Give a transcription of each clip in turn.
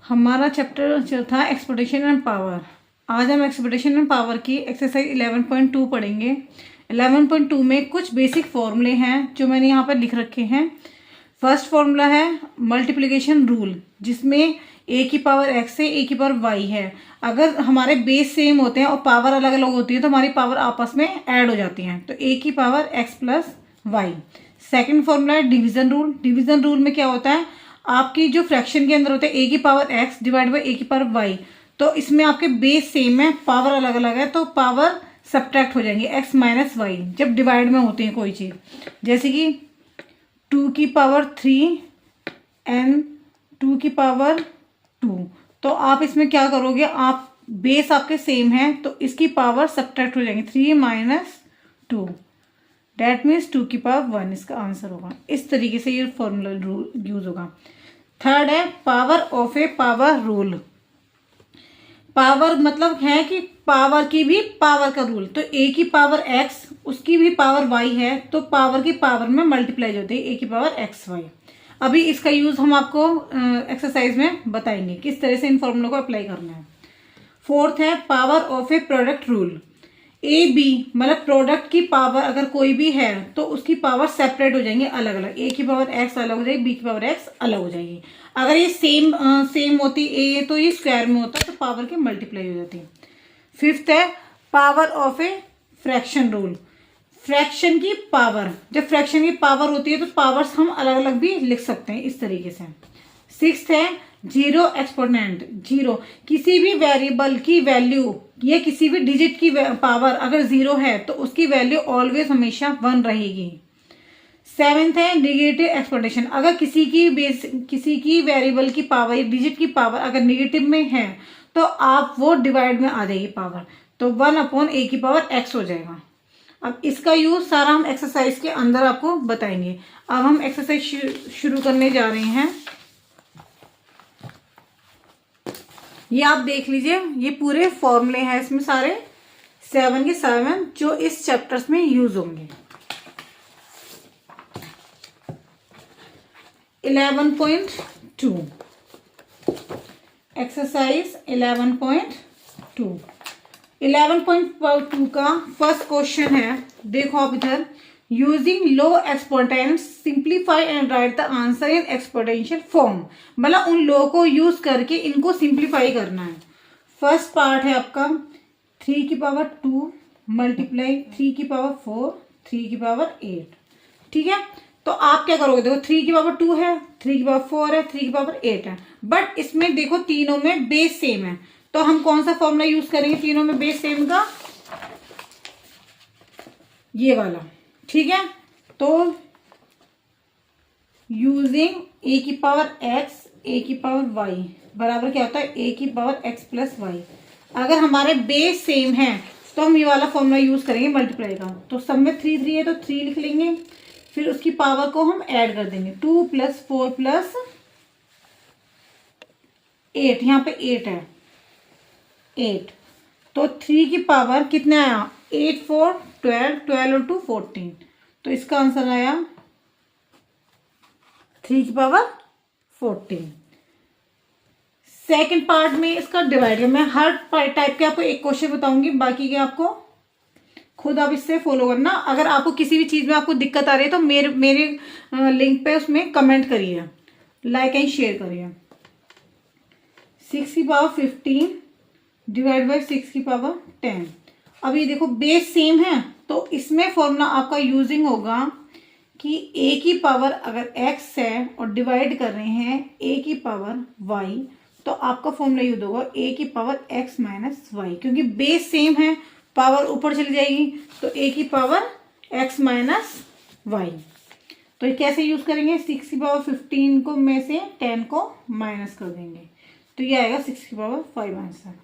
हमारा चैप्टर जो था एक्सपोर्टेशन एंड पावर। आज हम एक्सपोर्टेशन एंड पावर की एक्सरसाइज 11.2 पढ़ेंगे। 11.2 में कुछ बेसिक फॉर्मूले हैं जो मैंने यहाँ पर लिख रखे हैं। फर्स्ट फॉर्मूला है मल्टीप्लिकेशन रूल, जिसमें a की पावर x से a की पावर y है। अगर हमारे बेस सेम होते हैं और पावर अलग अलग होती है तो हमारी पावर आपस में ऐड हो जाती हैं, तो a की power x plus y. Second formula है डिवीजन रूल। डिवीजन रूल में क्या होता है, आपकी जो फ्रैक्शन के अंदर होते हैं a की power x divide by a की पावर y, तो इसमें आपके बेस सेम है, पावर अलग अलग है, तो पावर सब्ट्रैक्ट हो जाएंगे x माइनस वाई जब डिवाइड में होती है कोई चीज़। जैसे कि 2 की पावर 3 एंड 2 की पावर 2, तो आप इसमें क्या करोगे, आप बेस आपके सेम है तो इसकी पावर सब्ट्रैक्ट हो जाएंगे, 3 माइनस 2, डेट मीन्स 2 की पावर 1 इसका आंसर होगा। इस तरीके से ये फॉर्मूला रूल यूज होगा। थर्ड है power of A power rule. Power मतलब है कि पावर की भी पावर का रूल, तो a की पावर x उसकी भी पावर y है, तो पावर की पावर में मल्टीप्लाई होती है a की पावर x y। अभी इसका यूज हम आपको एक्सरसाइज में बताएंगे किस तरह से इन फॉर्मूलों को अप्लाई करना है। फोर्थ है power of a product rule. A B मतलब प्रोडक्ट की पावर अगर कोई भी है तो उसकी पावर सेपरेट हो जाएंगे, अलग अलग। ए की पावर एक्स अलग हो जाएगी, बी की पावर एक्स अलग हो जाएगी। अगर ये सेम होती ए तो ये स्क्वायर में होता है तो पावर की मल्टीप्लाई हो जाती है। फिफ्थ है power of a fraction rule. Fraction की पावर, जब फ्रैक्शन की पावर होती है तो पावर्स हम अलग अलग भी लिख सकते हैं इस तरीके से। सिक्स्थ है जीरो एक्सपोनेंट। जीरो किसी भी वेरिएबल की वैल्यू या किसी भी डिजिट की पावर अगर जीरो है तो उसकी वैल्यू ऑलवेज हमेशा 1 रहेगी। सेवेंथ है निगेटिव एक्सपोनेंशन। अगर किसी की वेरिएबल की पावर या डिजिट की पावर अगर निगेटिव में है तो आप वो डिवाइड में आ जाएगी पावर, तो 1/a की पावर x हो जाएगा। अब इसका यूज सारा हम एक्सरसाइज के अंदर आपको बताएंगे। अब हम एक्सरसाइज शुरू करने जा रहे हैं। ये आप देख लीजिए, ये पूरे फॉर्मूले हैं इसमें सारे 7 के 7 जो इस चैप्टर्स में यूज होंगे। 11.2 एक्सरसाइज 11.2। 11.2 का फर्स्ट क्वेश्चन है, देखो आप इधर, using low exponent simplify and right the answer in exponential form. मतलब उन लो को यूज करके इनको सिंप्लीफाई करना है। फर्स्ट पार्ट है आपका 3 की पावर 2 मल्टीप्लाई 3 की पावर 4 3 की पावर 8। ठीक है, तो आप क्या करोगे, देखो 3 की पावर 2 है, 3 की पावर 4 है, 3 की पावर 8 है, बट इसमें देखो तीनों में बेस सेम है, तो हम कौन सा फॉर्मूला यूज करेंगे तीनों में बेस सेम का, ये वाला। ठीक है, तो यूजिंग ए की पावर x ए की पावर y बराबर क्या होता है, a की पावर x प्लस वाई। अगर हमारे बेस सेम है तो हम ये वाला फॉर्मूला यूज करेंगे मल्टीप्लाई का, तो सब में 3 3 है तो 3 लिख लेंगे, फिर उसकी पावर को हम ऐड कर देंगे, 2 + 4 + 8, यहाँ पे 8 है, 8, तो 3 की पावर कितना आया, 8 4 12 12 और 2 14, तो इसका आंसर आया 3 की पावर 14। सेकंड पार्ट में इसका डिवाइड है। मैं हर टाइप के आपको एक क्वेश्चन बताऊंगी, बाकी के आपको खुद आप इससे फॉलो करना। अगर आपको किसी भी चीज में आपको दिक्कत आ रही है तो मेरे लिंक पे उसमें कमेंट करिए, लाइक एंड शेयर करिए। 6 की पावर 15 डिवाइड बाई 6 की पावर 10। अब ये देखो बेस सेम है तो इसमें फॉर्मूला आपका यूजिंग होगा कि a की पावर अगर x है और डिवाइड कर रहे हैं a की पावर y, तो आपका फॉर्मूला यूज होगा a की पावर x माइनस वाई, क्योंकि बेस सेम है, पावर ऊपर चली जाएगी, तो a की पावर x माइनस वाई। तो ये कैसे यूज करेंगे, 6 की पावर 15 को में से 10 को माइनस कर देंगे, तो ये आएगा 6 की पावर 5 आंसर।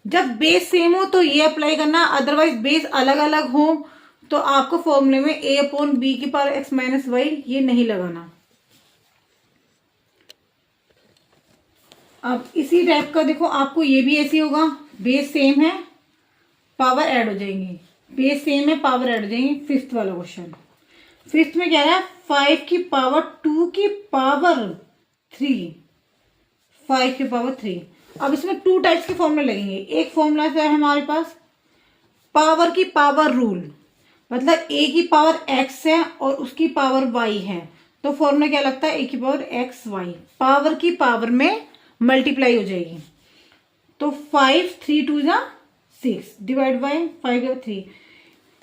जब बेस सेम हो तो ये अप्लाई करना, अदरवाइज बेस अलग अलग हो तो आपको फॉर्मूले में a/b की पावर x माइनस वाई ये नहीं लगाना। अब इसी टाइप का देखो आपको ये भी ऐसे होगा, बेस सेम है पावर ऐड हो जाएंगी, बेस सेम है पावर ऐड हो जाएंगी। फिफ्थ वाला क्वेश्चन, फिफ्थ में क्या है, 5 की पावर 2 की पावर 3 5 की पावर 3। अब इसमें 2 टाइप्स के फॉर्मूले लगेंगे। एक फॉर्मूला जो है हमारे पास पावर की पावर रूल, मतलब a की पावर x है और उसकी पावर y है, तो फॉर्मूला क्या लगता है, a की पावर x y, पावर की पावर में मल्टीप्लाई हो जाएगी। तो 5 3 2 जा 6 डिवाइड बाई 5 की 3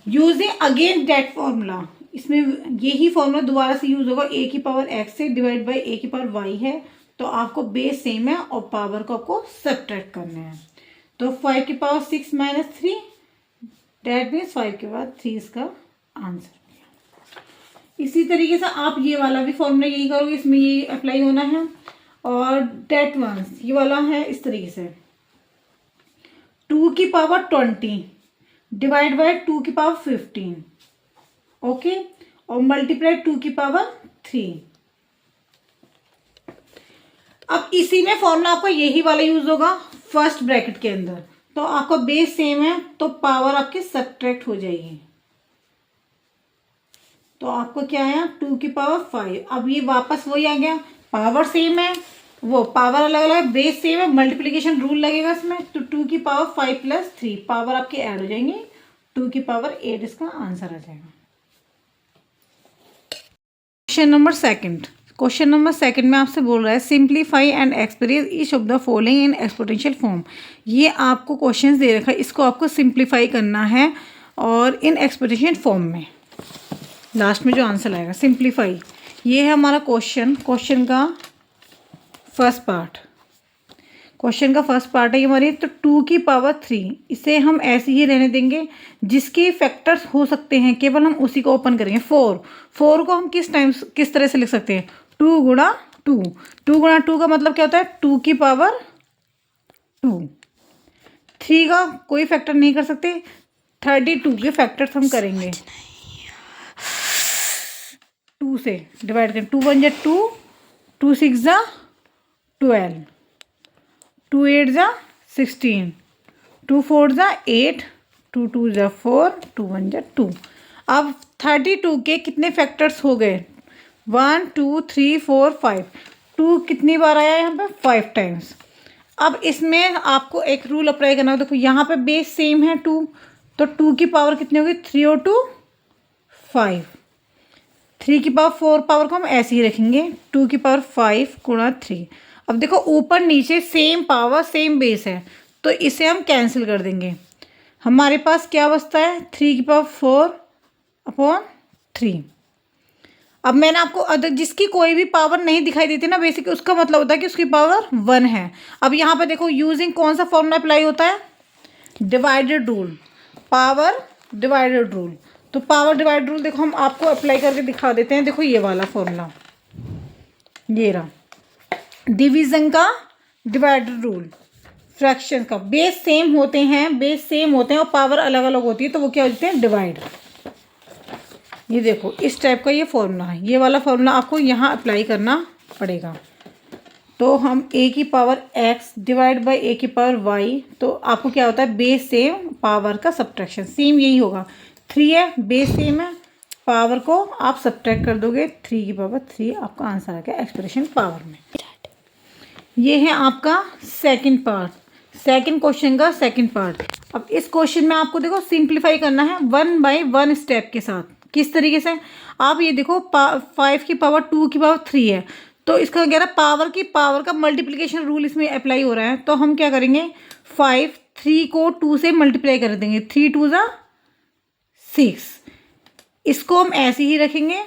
यूजिंग अगेन दैट फॉर्मूला। इसमें यही फॉर्मूला दोबारा से यूज होगा, a की पावर x से डिवाइड बाई a की पावर y है, तो आपको बेस सेम है और पावर को आपको सब्ट्रैक्ट करना है। तो 5 की पावर 6 माइनस 3 दैट मीन्स 5 के बाद 3 इसका आंसर। इसी तरीके से आप ये वाला भी फॉर्मूला यही करोगे, इसमें ये अप्लाई होना है। और डेट वंस ये वाला है इस तरीके से 2 की पावर 20 डिवाइड बाय 2 की पावर 15, ओके, और मल्टीप्लाई 2 की पावर 3। अब इसी में फॉर्मूला आपका यही वाला यूज होगा फर्स्ट ब्रैकेट के अंदर, तो आपका बेस सेम है तो पावर आपकी सब्ट्रैक्ट हो जाएगी। तो आपको क्या आया 2 की पावर 5। अब ये वापस वही आ गया, पावर सेम है, वो पावर अलग अलग है, बेस सेम है, मल्टीप्लिकेशन रूल लगेगा इसमें, तो 2 की पावर 5 प्लस 3 पावर आपकी ऐड हो जाएंगी, 2 की पावर 8 इसका आंसर आ जाएगा। क्वेश्चन नंबर सेकंड में आपसे बोल रहा है simplify and express each of the following in exponential form. ये आपको क्वेश्चन दे रखा है, इसको आपको सिंप्लीफाई करना है और इन एक्सपोनेंशियल फॉर्म में लास्ट में जो आंसर आएगा सिंप्लीफाई। ये है हमारा क्वेश्चन का फर्स्ट पार्ट। क्वेश्चन का फर्स्ट पार्ट है ये हमारी, तो 2 की पावर 3 इसे हम ऐसे ही रहने देंगे, जिसके फैक्टर्स हो सकते हैं केवल हम उसी को ओपन करेंगे। 4 को हम किस तरह से लिख सकते हैं, 2 गुणा 2। 2 गुणा 2 का मतलब क्या होता है 2 की पावर 2। 3 का कोई फैक्टर नहीं कर सकते, 32 के फैक्टर्स हम करेंगे 2 से डिवाइड करें। 2 1 जा 2, 2 6 जा 12, 2 8 जा 16, 2 4 जा 8, 2 2 जा 4, 2 1 जा 2। अब 32 के कितने फैक्टर्स हो गए, 1 2 3 4 5। 2 कितनी बार आया यहाँ पे 5 टाइम्स। अब इसमें आपको एक रूल अप्लाई करना होगा, देखो यहाँ पे बेस सेम है 2, तो 2 की पावर कितनी होगी 3 और 2 5। 3 की पावर 4 पावर को हम ऐसे ही रखेंगे, 2 की पावर 5 गुणा 3। अब देखो ऊपर नीचे सेम पावर सेम बेस है, तो इसे हम कैंसिल कर देंगे। हमारे पास क्या बचता है 3 की पावर 4/3। अब मैंने आपको अदर जिसकी कोई भी पावर नहीं दिखाई देती ना बेसिक, उसका मतलब होता है कि उसकी पावर 1 है। अब यहाँ पे देखो यूजिंग कौन सा फॉर्मूला अप्लाई होता है, divided rule, power divided rule. तो पावर डिवाइडेड रूल देखो हम आपको अप्लाई करके दिखा देते हैं। देखो ये वाला फॉर्मूला, ये रहा डिवीज़न का डिवाइडेड रूल, फ्रैक्शन का बेस सेम होते हैं और पावर अलग अलग होती है, तो वो क्या होते हैं डिवाइड। ये देखो इस टाइप का ये फॉर्मूला है, ये वाला फॉर्मूला आपको यहाँ अप्लाई करना पड़ेगा। तो हम a की power x divide by a की पावर y, तो आपको क्या होता है बेस सेम पावर का सब्ट्रैक्शन, सेम यही होगा। 3 है बेस सेम है, पावर को आप सब्ट्रैक्ट कर दोगे, 3 की पावर 3 आपका आंसर आ गया एक्सप्रेशन पावर में। ये है आपका सेकंड पार्ट, सेकंड क्वेश्चन का सेकंड पार्ट। अब इस क्वेश्चन में आपको देखो सिंप्लीफाई करना है 1 बाई 1 स्टेप के साथ। किस तरीके से, आप ये देखो 5 की पावर 2 की पावर 3 है, तो इसका क्या है पावर की पावर का मल्टीप्लिकेशन रूल इसमें अप्लाई हो रहा है। तो हम क्या करेंगे 3 को 2 से मल्टीप्लाई कर देंगे, 3 2 जा 6। इसको हम ऐसे ही रखेंगे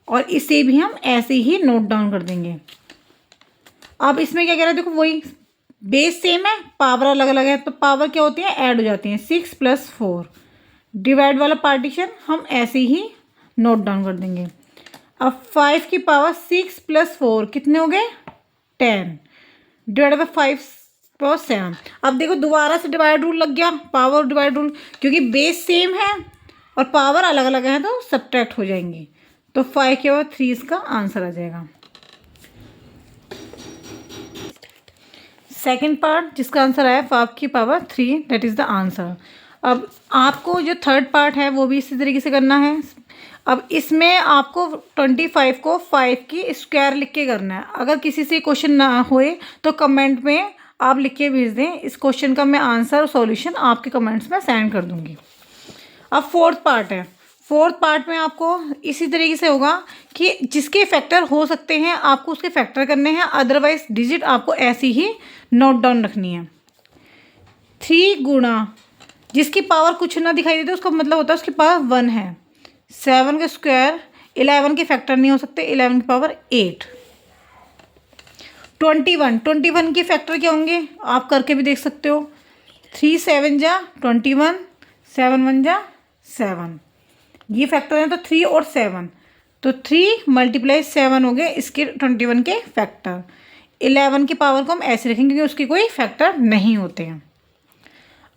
और इसे भी हम ऐसे ही नोट डाउन कर देंगे। अब इसमें क्या कह रहा है देखो वही बेस सेम है, पावर अलग अलग है, तो पावर क्या होती है ऐड हो जाती है। 6 + 4 डिवाइड वाला पार्टीशन हम ऐसे ही नोट डाउन कर देंगे। अब 5 की पावर 6 + 4 कितने हो गए 10 डिवाइड बाई 5 पावर 7। अब देखो दोबारा से डिवाइड रूल लग गया, पावर डिवाइड रूल, क्योंकि बेस सेम है और पावर अलग अलग है तो सब्ट्रैक्ट हो जाएंगी। तो 5 के बाद 3 इसका आंसर आ जाएगा। सेकेंड पार्ट जिसका आंसर आया 5 की power 3 that is the answer. अब आपको जो थर्ड पार्ट है वो भी इसी तरीके से करना है। अब इसमें आपको 25 को 5 की स्क्वायर लिख के करना है। अगर किसी से क्वेश्चन ना होए तो कमेंट में आप लिख के भेज दें। इस क्वेश्चन का मैं आंसर और सॉल्यूशन आपके कमेंट्स में सेंड कर दूंगी। अब फोर्थ पार्ट है। फोर्थ पार्ट में आपको इसी तरीके से होगा कि जिसके फैक्टर हो सकते हैं आपको उसके फैक्टर करने हैं, अदरवाइज डिजिट आपको ऐसी ही नोट डाउन रखनी है। 3 गुणा जिसकी पावर कुछ ना दिखाई देती उसका मतलब होता है उसकी पावर 1 है। 7 का स्क्वायर 11 के फैक्टर नहीं हो सकते, 11 की पावर 8। 21 के फैक्टर क्या होंगे आप करके भी देख सकते हो। 3 7 जा 21, 7 1 जा 7, ये फैक्टर है तो 3 और 7, तो 3 × 7 हो गए इसके 21 के फैक्टर। 11 की पावर को हम ऐसे रखेंगे क्योंकि उसके कोई फैक्टर नहीं होते हैं।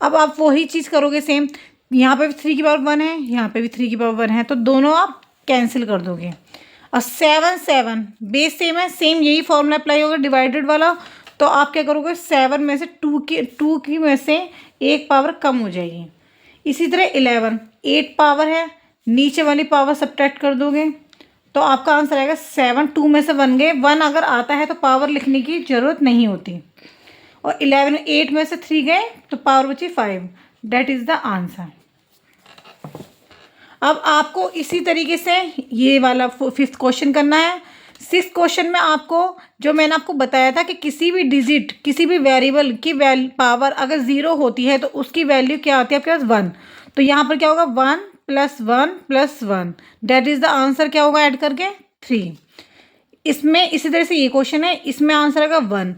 अब आप वही चीज़ करोगे सेम, यहाँ पे भी 3 की पावर 1 है, यहाँ पे भी 3 की पावर 1 है, तो दोनों आप कैंसिल कर दोगे। और 7 बेस सेम है, सेम यही फॉर्मूला अप्लाई होगा डिवाइडेड वाला। तो आप क्या करोगे 7 में से 2 की में से 1 पावर कम हो जाएगी। इसी तरह 11 8 पावर है, नीचे वाली पावर सब्ट्रैक्ट कर दोगे तो आपका आंसर आएगा 7। 2 में से 1 गए, 1 अगर आता है तो पावर लिखने की ज़रूरत नहीं होती। और 11 8 में से 3 गए तो पावर बची 5। That is the answer. अब आपको इसी तरीके से ये वाला 5th क्वेश्चन करना है। 6th क्वेश्चन में आपको जो मैंने आपको बताया था कि किसी भी डिजिट किसी भी वेरिएबल की पावर अगर 0 होती है तो उसकी वैल्यू क्या आती है आपके पास 1। तो यहाँ पर क्या होगा 1 + 1 + 1, डेट इज़ द आंसर। क्या होगा ऐड करके 3। इसमें इसी तरह से ये क्वेश्चन है, इसमें आंसर आएगा 1।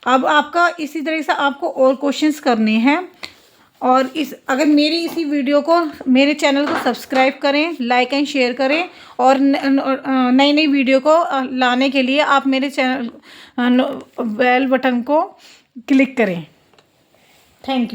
अब आपका इसी तरह से आपको और क्वेश्चंस करने हैं। और अगर मेरी इसी वीडियो को मेरे चैनल को सब्सक्राइब करें, लाइक एंड शेयर करें, और नई नई वीडियो को लाने के लिए आप मेरे चैनल बेल बटन को क्लिक करें। Thank you.